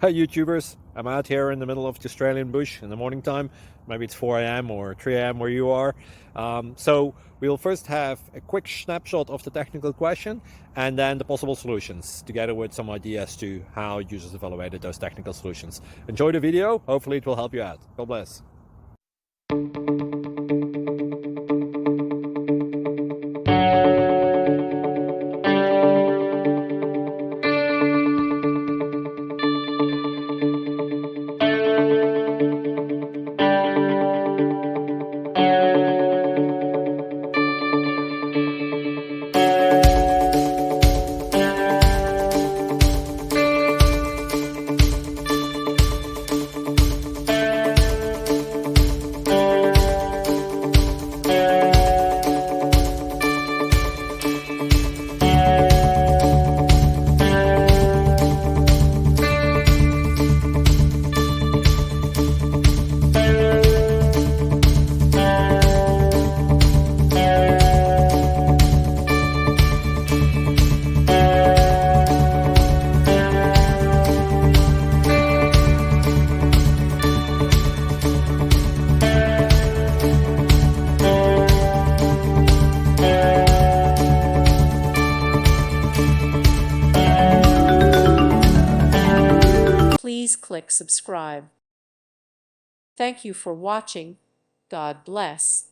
Hi YouTubers, I'm out here in the middle of the Australian bush in the morning time. Maybe it's 4 a.m. or 3 a.m. where you are. So we'll first have a quick snapshot of the technical question and then the possible solutions, together with some ideas to how users evaluated those technical solutions. Enjoy the video, hopefully it will help you out. God bless. Please click subscribe. Thank you for watching. God bless.